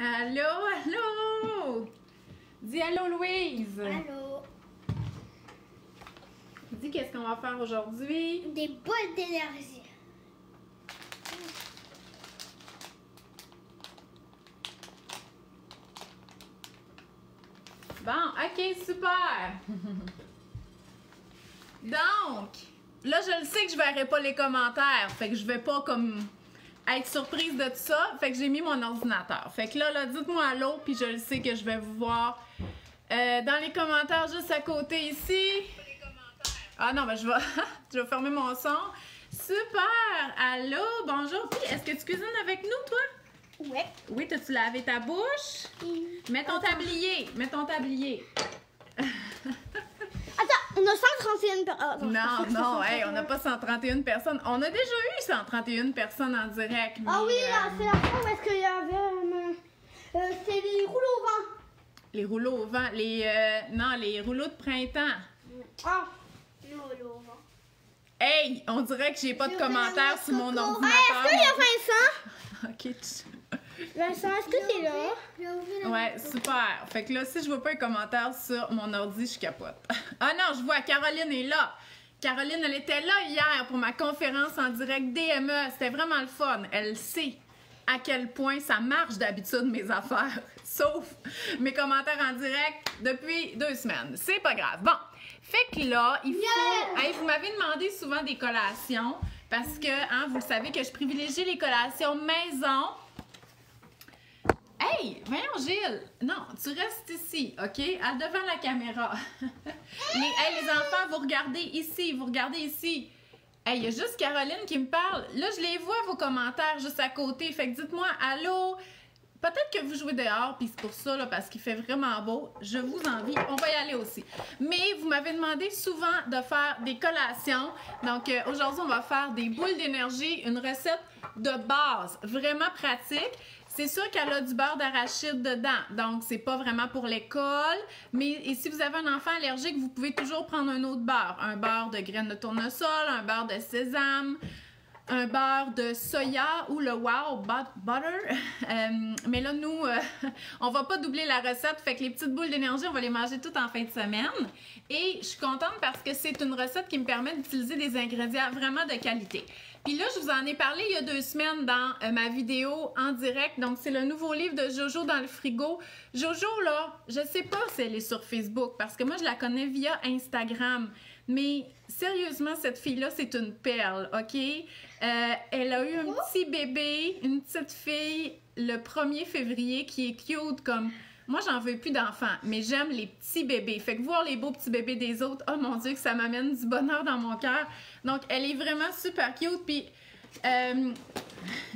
Allô, allô! Dis allô, Louise! Allô? Dis qu'est-ce qu'on va faire aujourd'hui? Des boules d'énergie. Bon, ok, super! Donc, là, je le sais que je verrai pas les commentaires, fait que je vais pas comme être surprise de tout ça, fait que j'ai mis mon ordinateur. Fait que là, dites-moi allô, puis je le sais que je vais vous voir dans les commentaires juste à côté ici. Ah non, ben je vais fermer mon son. Super! Allô, bonjour. Puis, est-ce que tu cuisines avec nous, toi? Ouais. Oui, t'as-tu lavé ta bouche? Mets ton tablier, mets ton tablier. Attends, on a 131 personnes. Non, hey, on n'a pas 131 personnes. On a déjà eu 131 personnes en direct. Ah mais, oui, là, c'est la fois où est-ce qu'il y avait... c'est les rouleaux au vent. les rouleaux au vent, non, les rouleaux de printemps. Ah, les rouleaux au vent. Hey, on dirait que j'ai pas de commentaires sur mon Ah, ordinateur. est-ce qu'il y a Vincent? Ok, Vincent, est-ce que c'est là? ouais, super. Fait que là, si je vois pas un commentaire sur mon ordi, je capote. Ah non, je vois, Caroline est là. Caroline, elle était là hier pour ma conférence en direct DME. C'était vraiment le fun. Elle sait à quel point ça marche d'habitude mes affaires. Sauf mes commentaires en direct depuis 2 semaines. C'est pas grave. Bon, fait que là, il faut... Hey, vous m'avez demandé souvent des collations parce que, hein, vous le savez que je privilégie les collations maison. Hey, voyons Gilles, non, tu restes ici, ok, devant la caméra. Les enfants, vous regardez ici, vous regardez ici. Hey, il y a juste Caroline qui me parle. Là, je les vois, vos commentaires, juste à côté. Fait que dites-moi, allô, peut-être que vous jouez dehors, puis c'est pour ça, là, parce qu'il fait vraiment beau. Je vous envie, on va y aller aussi. Mais vous m'avez demandé souvent de faire des collations. Donc, aujourd'hui, on va faire des boules d'énergie, une recette de base, vraiment pratique. C'est sûr qu'elle a du beurre d'arachide dedans, donc c'est pas vraiment pour l'école. Mais si vous avez un enfant allergique, vous pouvez toujours prendre un autre beurre. Un beurre de graines de tournesol, un beurre de sésame, un beurre de soya ou le wow butter. Mais là, nous, on va pas doubler la recette, fait que les petites boules d'énergie, on va les manger toutes en fin de semaine. Et je suis contente parce que c'est une recette qui me permet d'utiliser des ingrédients vraiment de qualité. Puis là, je vous en ai parlé il y a 2 semaines dans ma vidéo en direct. Donc, c'est le nouveau livre de Jojo dans le frigo. Jojo, là, je sais pas si elle est sur Facebook parce que moi, je la connais via Instagram. Mais sérieusement, cette fille-là, c'est une perle, OK? Elle a eu un petit bébé, une petite fille, le 1er février qui est cute comme... Moi, j'en veux plus d'enfants, mais j'aime les petits bébés. Fait que voir les beaux petits bébés des autres, oh mon Dieu, que ça m'amène du bonheur dans mon cœur. Donc, elle est vraiment super cute. Puis,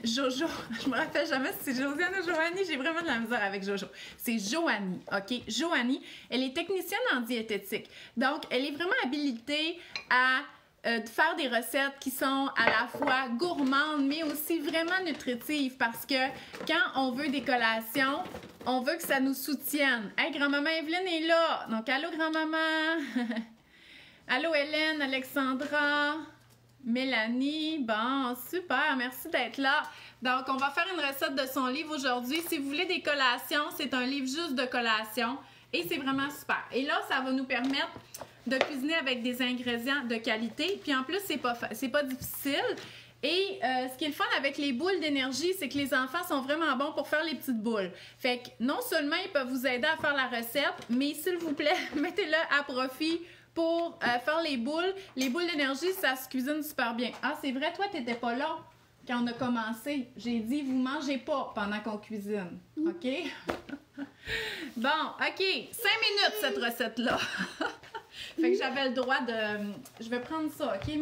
Jojo, je me rappelle jamais si c'est Josiane ou Joanie, j'ai vraiment de la misère avec Jojo. C'est Joanie, OK? Joanie, elle est technicienne en diététique. Donc, elle est vraiment habilitée à faire des recettes qui sont à la fois gourmandes, mais aussi vraiment nutritives parce que quand on veut des collations, on veut que ça nous soutienne. Hey, grand-maman Evelyne est là! Donc, allô, grand-maman! Allô, Hélène, Alexandra, Mélanie. Bon, super, merci d'être là. Donc, on va faire une recette de son livre aujourd'hui. Si vous voulez des collations, c'est un livre juste de collations et c'est vraiment super. Et là, ça va nous permettre de cuisiner avec des ingrédients de qualité. Puis en plus, c'est pas difficile. Et ce qui est le fun avec les boules d'énergie, c'est que les enfants sont vraiment bons pour faire les petites boules. Fait que non seulement ils peuvent vous aider à faire la recette, mais s'il vous plaît, mettez-le à profit pour faire les boules. Les boules d'énergie, ça se cuisine super bien. Ah, c'est vrai, toi, t'étais pas là quand on a commencé. J'ai dit, vous mangez pas pendant qu'on cuisine. OK? Bon, OK. 5 minutes, cette recette-là. Fait que j'avais le droit de... Je vais prendre ça, OK?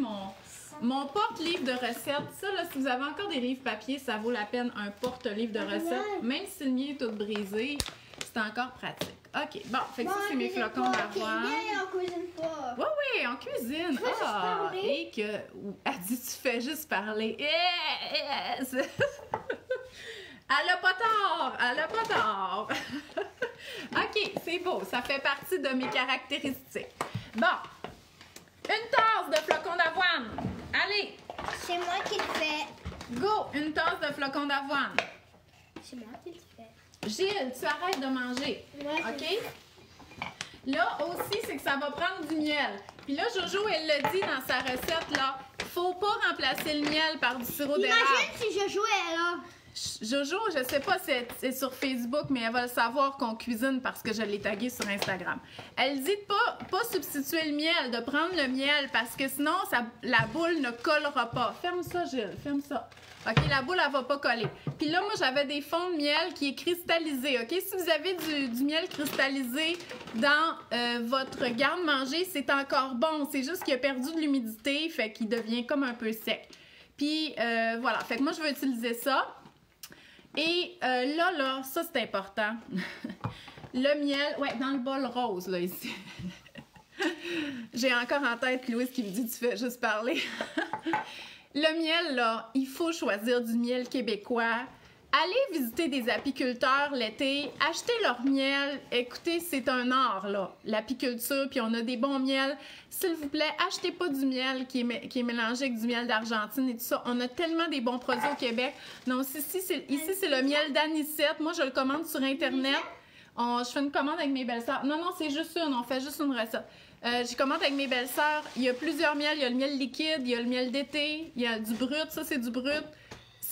Mon porte-livre de recettes. Ça, là, si vous avez encore des livres papier, ça vaut la peine un porte-livre de recettes. Même si le mien est tout brisé, c'est encore pratique. OK, bon, fait que ça, c'est mes flocons d'avoine. On cuisine pas. Oui, on cuisine. Ah, et que... Elle dit, tu fais juste parler. Yes! Elle a pas tort! Elle a pas tort! OK, c'est beau. Ça fait partie de mes caractéristiques. Bon. Une tasse de flocons d'avoine. Allez! C'est moi qui le fais. Go! Une tasse de flocons d'avoine. C'est moi qui le fais. Gilles, tu arrêtes de manger. Ouais, OK? Là aussi, c'est que ça va prendre du miel. Puis là, Jojo, elle le dit dans sa recette, là, faut pas remplacer le miel par du sirop d'érable. Imagine si je jouais là. Jojo, je sais pas si c'est sur Facebook, mais elle va le savoir qu'on cuisine parce que je l'ai tagué sur Instagram. Elle dit de pas substituer le miel, de prendre le miel parce que sinon, la boule ne collera pas. Ferme ça, Gilles, ferme ça. OK, la boule, elle va pas coller. Puis là, moi, j'avais des fonds de miel qui est cristallisé, OK? Si vous avez du miel cristallisé dans votre garde-manger, c'est encore bon. C'est juste qu'il a perdu de l'humidité, fait qu'il devient comme un peu sec. Puis, voilà. Fait que moi, je vais utiliser ça. Et là, ça, c'est important. Le miel, ouais, dans le bol rose, là, ici. J'ai encore en tête Louise qui me dit « Tu fais juste parler. » Le miel, là, il faut choisir du miel québécois. Allez visiter des apiculteurs l'été, achetez leur miel. Écoutez, c'est un art, là, l'apiculture, puis on a des bons miels. S'il vous plaît, achetez pas du miel qui est mélangé avec du miel d'Argentine et tout ça. On a tellement des bons produits au Québec. Donc, ici, c'est le miel d'anisette. Moi, je le commande sur Internet. Je fais une commande avec mes belles-sœurs. Non, c'est juste une. On fait juste une recette. Je commande avec mes belles-sœurs. Il y a plusieurs miels. Il y a le miel liquide, il y a le miel d'été, il y a du brut. Ça, c'est du brut.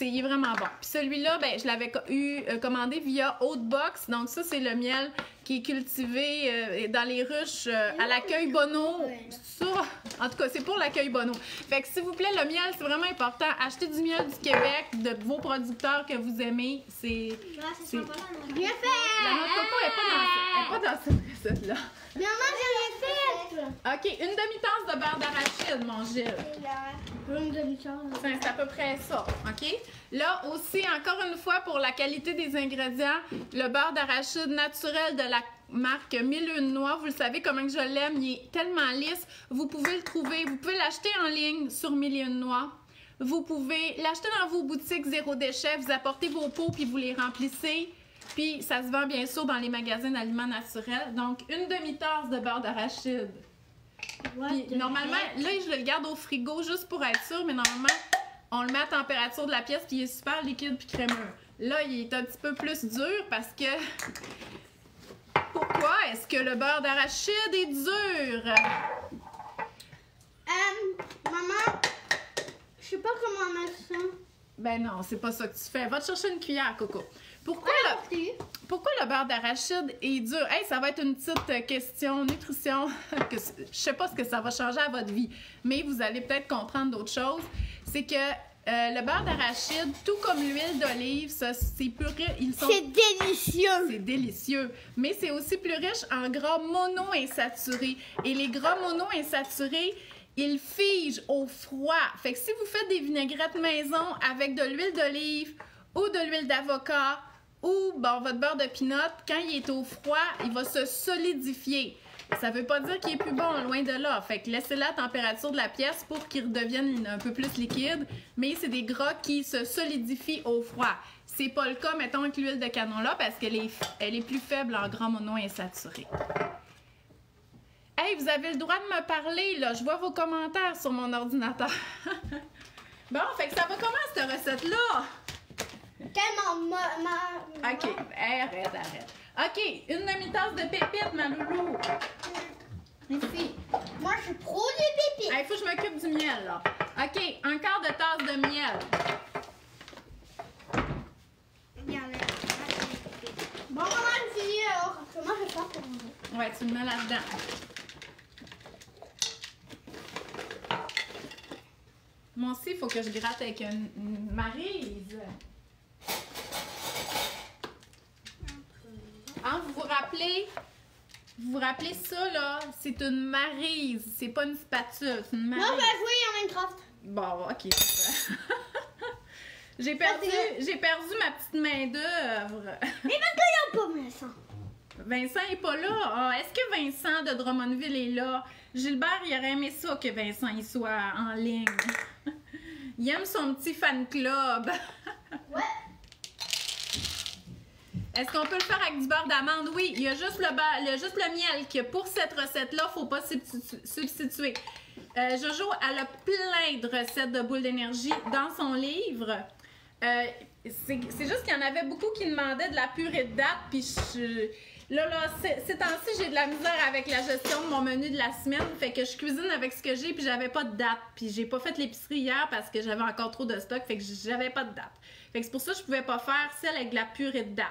Il est vraiment bon. Puis celui-là, ben, je l'avais commandé via Haute-Box. Donc ça, c'est le miel qui est cultivé dans les ruches à l'accueil Bonneau. Ça, en tout cas, c'est pour l'accueil Bonneau. Fait que s'il vous plaît, le miel, c'est vraiment important. Achetez du miel du Québec, de vos producteurs que vous aimez. C'est Bien fait! La noix de coco n'est pas dans cette recette-là. Maman, j'ai rien fait! OK, une demi-tasse de beurre d'arachide, mon Gilles. Une demi-tasse. C'est à peu près ça, OK? Là aussi, encore une fois, pour la qualité des ingrédients, le beurre d'arachide naturel de la marque Mille et une noix, vous le savez comment que je l'aime, il est tellement lisse. Vous pouvez le trouver, vous pouvez l'acheter en ligne sur Mille et une noix. Vous pouvez l'acheter dans vos boutiques zéro déchet, vous apportez vos pots puis vous les remplissez. Puis ça se vend bien sûr dans les magasins d'aliments naturels. Donc, une demi-tasse de beurre d'arachide. Puis normalement, là, je le garde au frigo juste pour être sûr, mais normalement, on le met à température de la pièce puis il est super liquide puis crémeux. Là, il est un petit peu plus dur parce que... Pourquoi est-ce que le beurre d'arachide est dur? Maman, je sais pas comment mettre ça. Ben non, c'est pas ça que tu fais. Va te chercher une cuillère, Coco. Pourquoi le beurre d'arachide est dur? Hey, ça va être une petite question nutrition. Je sais pas ce que ça va changer à votre vie, mais vous allez peut-être comprendre d'autres choses. C'est que le beurre d'arachide, tout comme l'huile d'olive, c'est plus riche. C'est délicieux! C'est délicieux. Mais c'est aussi plus riche en gras monoinsaturés. Et les gras monoinsaturés, ils figent au froid. Fait que si vous faites des vinaigrettes maison avec de l'huile d'olive ou de l'huile d'avocat ou bon, votre beurre de pinot, quand il est au froid, il va se solidifier. Ça veut pas dire qu'il est plus bon, loin de là. Fait que laissez-le à la température de la pièce pour qu'il redevienne un peu plus liquide. Mais c'est des gras qui se solidifient au froid. C'est pas le cas, mettons, avec l'huile de canola parce qu'elle est plus faible en gras monoinsaturés. Hey, vous avez le droit de me parler, là. Je vois vos commentaires sur mon ordinateur. Bon, fait que ça va comment, cette recette-là? Tellement OK, arrête. OK, une demi-tasse de pépites, ma loulou. Ici. Moi, je suis pro des pépites. Il faut que je m'occupe du miel, là. OK, un quart de tasse de miel. Bon, maman, je finis alors. Parce que moi, je vais pas pour vous. Ouais, tu le mets là-dedans. Moi aussi, il faut que je gratte avec une maryse. Hein, vous vous rappelez ça, là? C'est une maryse. C'est pas une spatule, c'est une maryse. Moi, je vais jouer en Minecraft. Bon, OK. J'ai perdu ma petite main-d'œuvre. Et maintenant, il n'y a pas Vincent. Vincent est pas là. Ah, est-ce que Vincent de Drummondville est là? Gilbert, il aurait aimé ça que Vincent il soit en ligne. Il aime son petit fan club. Ouais. Est-ce qu'on peut le faire avec du beurre d'amande? Oui, il y a juste le miel que pour cette recette-là, il ne faut pas substituer. Jojo, elle a plein de recettes de boules d'énergie dans son livre. c'est juste qu'il y en avait beaucoup qui demandaient de la purée de date, puis là, ces temps-ci, j'ai de la misère avec la gestion de mon menu de la semaine, fait que je cuisine avec ce que j'ai, puis j'avais pas de date, puis j'ai pas fait l'épicerie hier parce que j'avais encore trop de stock, fait que j'avais pas de date. Fait que c'est pour ça que je pouvais pas faire celle avec de la purée de date.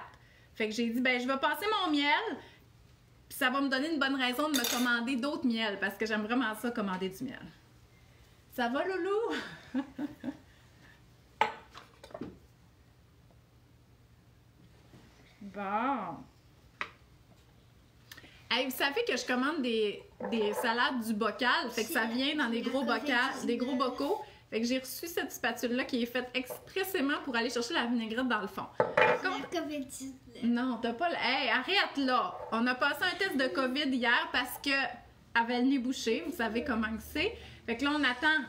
Fait que j'ai dit, ben je vais passer mon miel, puis ça va me donner une bonne raison de me commander d'autres miels, parce que j'aime vraiment ça, commander du miel. Ça va, Loulou? Bon. Hey, vous savez que je commande des salades du bocal, fait que ça vient dans des gros bocaux. Fait que j'ai reçu cette spatule-là qui est faite expressément pour aller chercher la vinaigrette dans le fond. Non, t'as pas le... Hey, arrête là! On a passé un test de COVID hier parce que avait le nez bouché, vous savez comment c'est. Fait que là, on attend.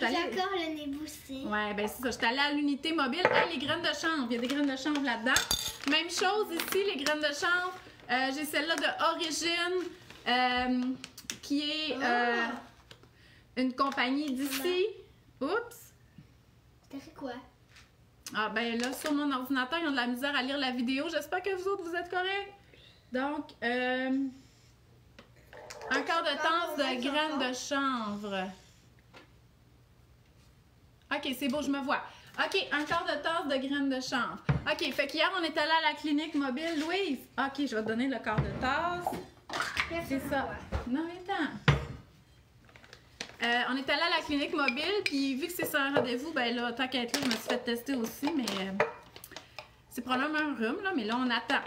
J'ai encore le nez bouché. Ouais, ben c'est ça. Je suis allée à l'unité mobile. Hey, les graines de chanvre. Il y a des graines de chanvre là-dedans. Même chose ici, les graines de chanvre. J'ai celle-là de Origine, qui est une compagnie d'ici. Oups! T'as fait quoi? Ah ben là, sur mon ordinateur, ils ont de la misère à lire la vidéo. J'espère que vous autres, vous êtes corrects. Donc, un quart de tasse de graines de chanvre. OK, c'est beau, je me vois. OK, un quart de tasse de graines de chanvre. OK, fait qu'hier, on est allé à la clinique mobile. Louise, OK, je vais te donner le quart de tasse. C'est ça. Non, mais attends. On est allé à la clinique mobile, puis vu que c'est sur un rendez-vous, ben là, tant qu'à être là, je me suis fait tester aussi, mais c'est probablement un rhume, là, mais là, on attend.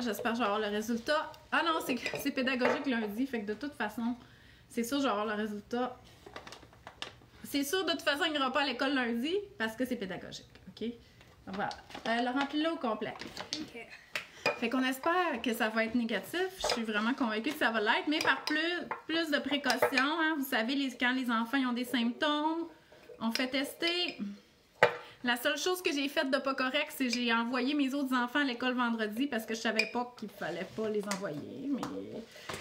J'espère que je vais avoir le résultat. Ah non, c'est pédagogique lundi, fait que de toute façon, c'est sûr que je vais avoir le résultat. C'est sûr, de toute façon, il n'ira pas à l'école lundi, parce que c'est pédagogique, OK? Donc, voilà. Le remplis-le au complet. OK. Fait qu'on espère que ça va être négatif. Je suis vraiment convaincue que ça va l'être, mais par plus de précautions. Hein. Vous savez, quand les enfants ils ont des symptômes, on fait tester. La seule chose que j'ai faite de pas correct, c'est que j'ai envoyé mes autres enfants à l'école vendredi parce que je savais pas qu'il fallait pas les envoyer. Mais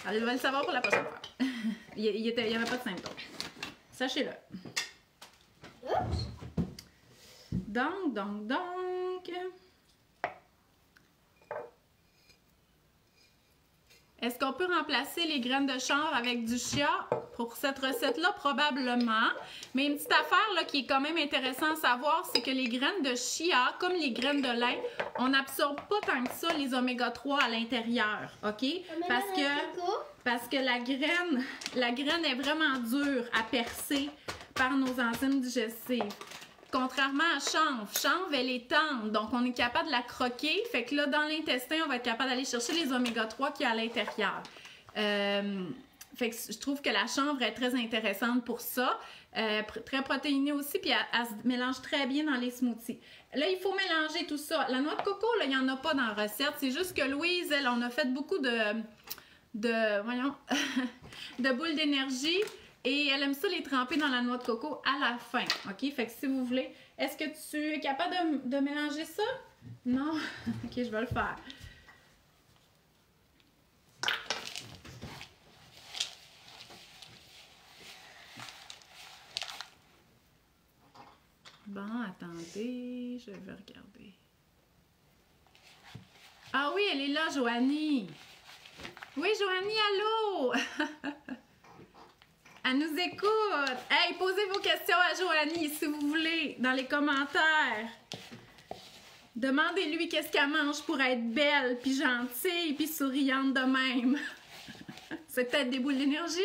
elle va le savoir pour la prochaine fois. il y avait pas de symptômes. Sachez-le. Donc... Est-ce qu'on peut remplacer les graines de chanvre avec du chia? Pour cette recette-là, probablement. Mais une petite affaire là, qui est quand même intéressante à savoir, c'est que les graines de chia, comme les graines de lin, on n'absorbe pas tant que ça les oméga 3 à l'intérieur, OK? Parce que la graine est vraiment dure à percer par nos enzymes digestives. Contrairement à chanvre. Chanvre, elle est tendre, donc on est capable de la croquer. Fait que là, dans l'intestin, on va être capable d'aller chercher les oméga 3 qu'il y a à l'intérieur. Fait que je trouve que la chanvre est très intéressante pour ça. Très protéinée aussi, puis elle se mélange très bien dans les smoothies. Là, il faut mélanger tout ça. La noix de coco, là, il n'y en a pas dans la recette. C'est juste que Louise, elle, on a fait beaucoup voyons, de boules d'énergie. Et elle aime ça les tremper dans la noix de coco à la fin, OK? Fait que si vous voulez, est-ce que tu es capable de mélanger ça? Non? OK, je vais le faire. Bon, attendez, je vais regarder. Ah oui, elle est là, Joanie! Oui, Joanie, allô? Elle nous écoute. Hey, posez vos questions à Joanie si vous voulez dans les commentaires. Demandez-lui qu'est-ce qu'elle mange pour être belle, puis gentille, puis souriante de même. C'est peut-être des boules d'énergie.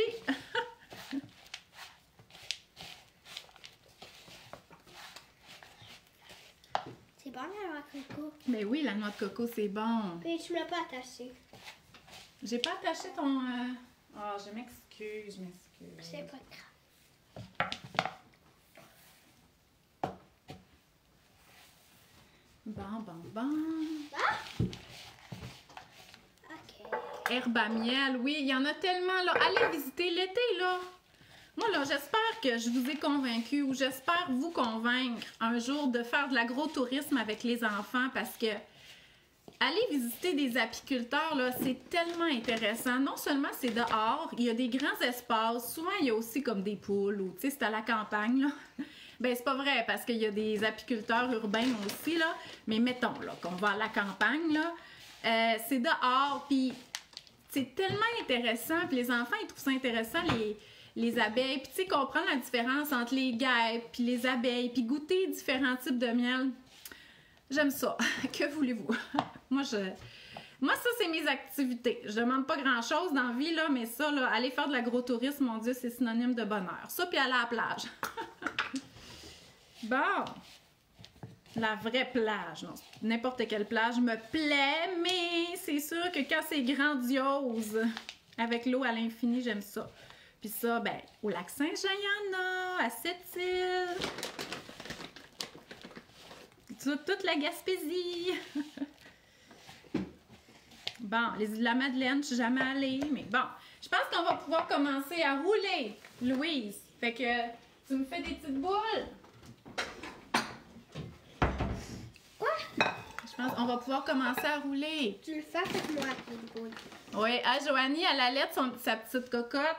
C'est bon la noix de coco. Mais oui, la noix de coco, c'est bon. Mais tu me l'as pas attaché. J'ai pas attaché ton... Oh, je m'excuse. C'est pas grave. Bon. Ah? OK. Herbe à miel, oui, il y en a tellement, là. Allez visiter l'été, là. Moi, là, j'espère que je vous ai convaincu ou j'espère vous convaincre un jour de faire de l'agro-tourisme avec les enfants parce que aller visiter des apiculteurs, là, c'est tellement intéressant. Non seulement c'est dehors, il y a des grands espaces. Souvent, il y a aussi comme des poules ou, tu sais, c'est à la campagne, là. Ben, c'est pas vrai, parce qu'il y a des apiculteurs urbains aussi, là. Mais mettons, là, qu'on va à la campagne, là. C'est dehors, puis c'est tellement intéressant. Puis les enfants, ils trouvent ça intéressant, les abeilles. Puis tu sais, comprendre la différence entre les guêpes, puis les abeilles, puis goûter différents types de miel. J'aime ça. Que voulez-vous? Moi, ça, c'est mes activités. Je demande pas grand-chose dans la vie, là, mais ça, là, aller faire de l'agrotourisme, mon Dieu, c'est synonyme de bonheur. Ça, puis aller à la plage. Bon. La vraie plage. Non, n'importe quelle plage me plaît, mais c'est sûr que quand c'est grandiose, avec l'eau à l'infini, j'aime ça. Puis ça, ben, au lac Saint-Jean, il y en a, à Sept-Îles. Toute la Gaspésie. Bon, les îles de la Madeleine, je suis jamais allée, mais bon. Je pense qu'on va pouvoir commencer à rouler, Louise. Fait que tu me fais des petites boules. Quoi? Je pense qu'on va pouvoir commencer à rouler. Tu le fais avec moi, les boules. Oui, Joanie, elle allait sa petite cocotte.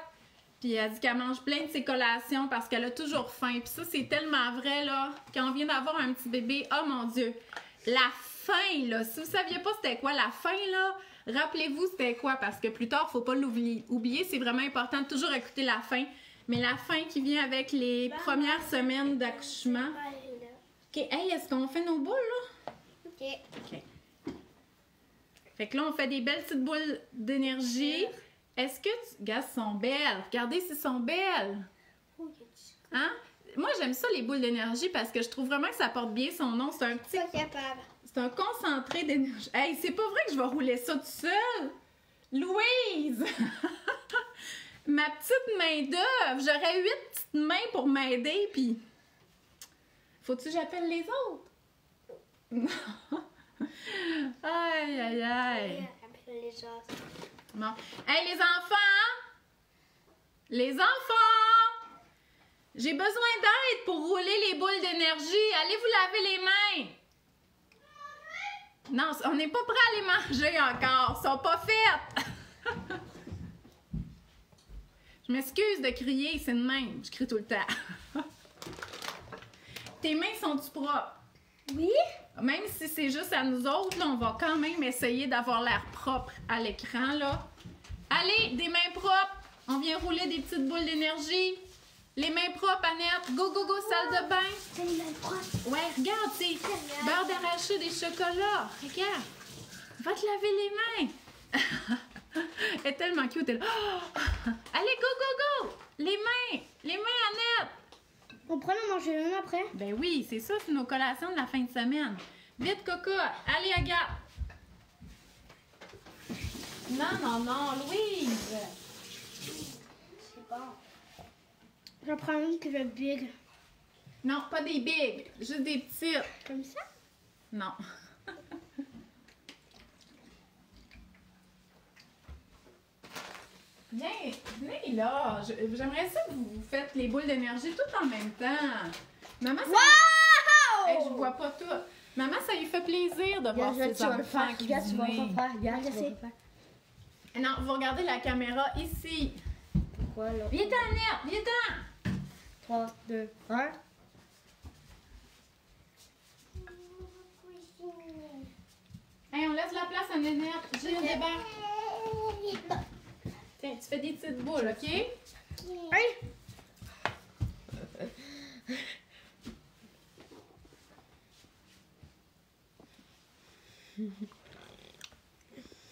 Puis elle dit qu'elle mange plein de ses collations parce qu'elle a toujours faim. Puis ça, c'est tellement vrai, là. Quand on vient d'avoir un petit bébé, oh mon Dieu! La faim, là. Si vous saviez pas c'était quoi la faim, là, rappelez-vous c'était quoi. Parce que plus tard, faut pas l'oublier. Oublier, c'est vraiment important de toujours écouter la faim. Mais la faim qui vient avec les premières semaines d'accouchement. OK. Hey, est-ce qu'on fait nos boules, là? OK. OK. Fait que là, on fait des belles petites boules d'énergie. Est-ce que tu... Regarde, elles sont belles. Regardez si elles sont belles. Hein? Moi, j'aime ça, les boules d'énergie, parce que je trouve vraiment que ça porte bien son nom. C'est un petit... Pas capable. C'est un concentré d'énergie. Hey, c'est pas vrai que je vais rouler ça tout seul. Louise! Ma petite main d'œuvre. J'aurais 8 petites mains pour m'aider, puis... Faut-tu que j'appelle les autres? Non. Aïe, aïe, aïe. Les gens. Bon. Hey, les enfants! Les enfants! J'ai besoin d'aide pour rouler les boules d'énergie. Allez vous laver les mains. Non, on n'est pas prêt à les manger encore. Ils sont pas faites. Je m'excuse de crier, c'est de même. Je crie tout le temps. Tes mains sont-tu propres? Oui? Même si c'est juste à nous autres, là, on va quand même essayer d'avoir l'air propre à l'écran, là. Allez, des mains propres. On vient rouler des petites boules d'énergie. Les mains propres, Annette. Go, go, go, salle de bain. C'est une main propre. Ouais, regarde, c'est beurre d'arachide et chocolat. Regarde. Va te laver les mains. Elle est tellement cute. Elle... Oh! Allez, go, go, go. Les mains, Annette. On prend en manger une après? Ben oui, c'est ça, c'est nos collations de la fin de semaine. Vite, Coco. Allez, Agathe. Non, Louise. C'est bon. J'en prends une que je big. Non, pas des big, juste des petites. Comme ça? Non. Viens là. J'aimerais ça que vous faites les boules d'énergie tout en même temps. Maman, ça... Wow! Hey, je vois pas tout. Maman, ça lui fait plaisir de voir ses enfants cuisiner. Non, vous regardez la caméra ici. Quoi là? Viens-t'en, Annette, viens-t'en. 3, 2, 1. Hey, on laisse la place à Nénette. Gilles, débarque. Tiens, tu fais des petites boules, OK? Oui.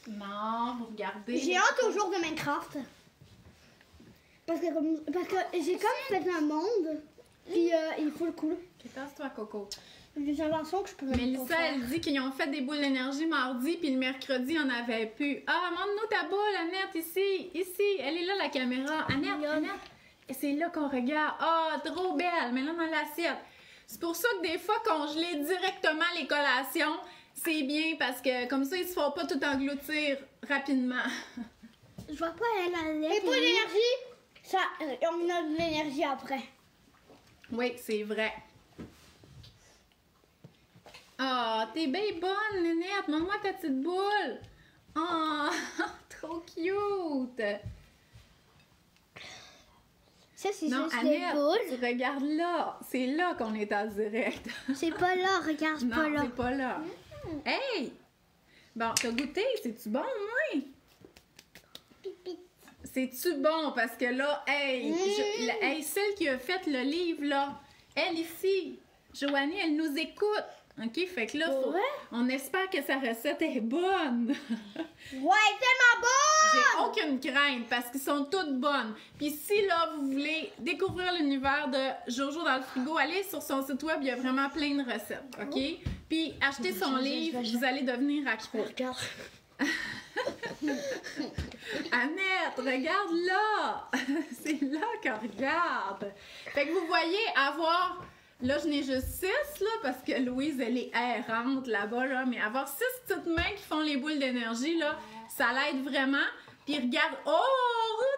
Non, vous regardez. J'ai hâte au jour de Minecraft. Parce que j'ai comme fait un monde. Puis il faut le coup. Passe-toi, Coco. Des inventions que je peux même pas Mélissa, faire. elle dit qu'ils ont fait des boules d'énergie mardi, puis le mercredi, il n'y en avait plus. Ah, montre-nous ta boule, Annette, ici, ici. Elle est là, la caméra. Annette, Annette. Et c'est là qu'on regarde. Ah, trop belle. Mets-la dans l'assiette. C'est pour ça que des fois, congeler directement les collations, c'est bien parce que comme ça, ils se font pas tout engloutir rapidement. Je vois pas la lettre. Les boules d'énergie, ça, on a de l'énergie après. Oui, c'est vrai. Ah, t'es bien bonne, Nénette. Montre-moi ta petite boule. Ah, trop cute. Ça, c'est Non, juste les Annette, boules. tu regardes là. C'est là qu'on est en direct. C'est pas là, regarde, c'est pas Non, là. c'est pas là. Hey! Bon, t'as goûté? C'est-tu bon, moi? C'est-tu bon? Parce que là, hey, hey, celle qui a fait le livre, là, elle ici, Joanie, elle nous écoute. OK? Fait que là, Ouais. on espère que sa recette est bonne. Ouais, tellement bon! J'ai aucune crainte parce qu'ils sont toutes bonnes. Puis si là, vous voulez découvrir l'univers de Jojo dans le frigo, allez sur son site web, il y a vraiment plein de recettes. OK? Puis achetez son livre, vous allez devenir accro. Regarde. Annette, regarde là! C'est là qu'on regarde. Fait que vous voyez, avoir... Là, je n'ai juste 6, là, parce que Louise, elle est errante là-bas, là. Mais avoir 6 petites mains qui font les boules d'énergie, là, ça l'aide vraiment. Puis regarde... Oh!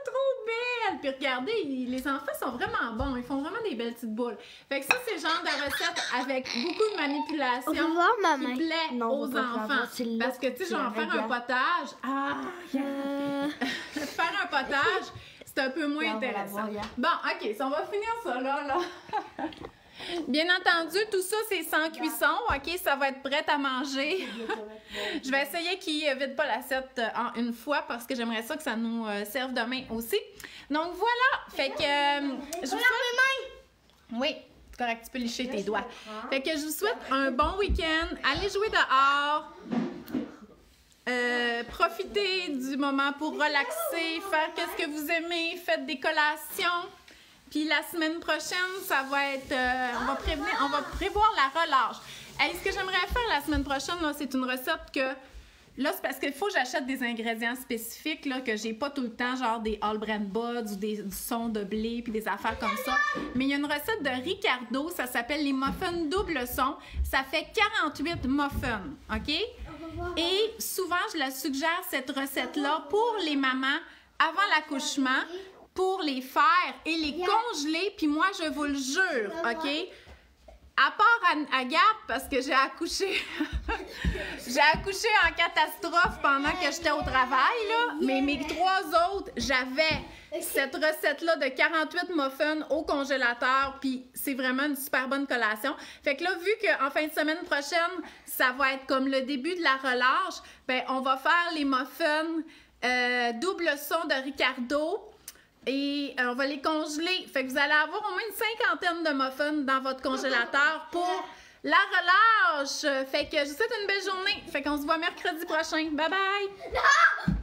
Trop belle! Puis regardez, les enfants sont vraiment bons. Ils font vraiment des belles petites boules. Fait que ça, c'est le genre de recette avec beaucoup de manipulation On peut voir ma main. qui plaît Non, on aux peut pas enfants. voir, c'est là Parce que, tu sais, que genre, tu faire un regardes. potage... Ah! Faire un potage, c'est un peu moins Là, on va la intéressant. voir, regarde. Bon, OK, ça, on va finir ça là. Bien entendu, tout ça, c'est sans cuisson, OK? Ça va être prêt à manger. Je vais essayer qu'il ne vide pas l'assiette en une fois parce que j'aimerais ça que ça nous serve demain aussi. Donc, voilà. Fait que je vous souhaite... Oui, c'est correct, tu peux licher tes doigts. Fait que je vous souhaite un bon week-end. Allez jouer dehors. Profitez du moment pour relaxer, faire ce que vous aimez, faites des collations. Puis la semaine prochaine, ça va être... on va prévoir la relâche. Hey, ce que j'aimerais faire la semaine prochaine, là, c'est une recette que... Là, c'est parce qu'il faut que j'achète des ingrédients spécifiques là, que j'ai pas tout le temps, genre des All Brand Buds ou du son de blé puis des affaires comme ça. Mais il y a une recette de Ricardo, ça s'appelle les muffins double son. Ça fait 48 muffins, OK? Et souvent, je la suggère, cette recette-là, pour les mamans avant l'accouchement, pour les faire et les congeler. Puis moi, je vous le jure, OK? À part à Gap, parce que j'ai accouché. J'ai accouché en catastrophe pendant que j'étais au travail, là. Mais mes 3 autres, j'avais cette recette-là de 48 muffins au congélateur. Puis c'est vraiment une super bonne collation. Fait que là, vu qu'en fin de semaine prochaine, ça va être comme le début de la relâche, ben on va faire les muffins double son de Ricardo. Et on va les congeler. Fait que vous allez avoir au moins une 50aine de muffins dans votre congélateur pour la relâche. Fait que je vous souhaite une belle journée. Fait qu'on se voit mercredi prochain. Bye bye!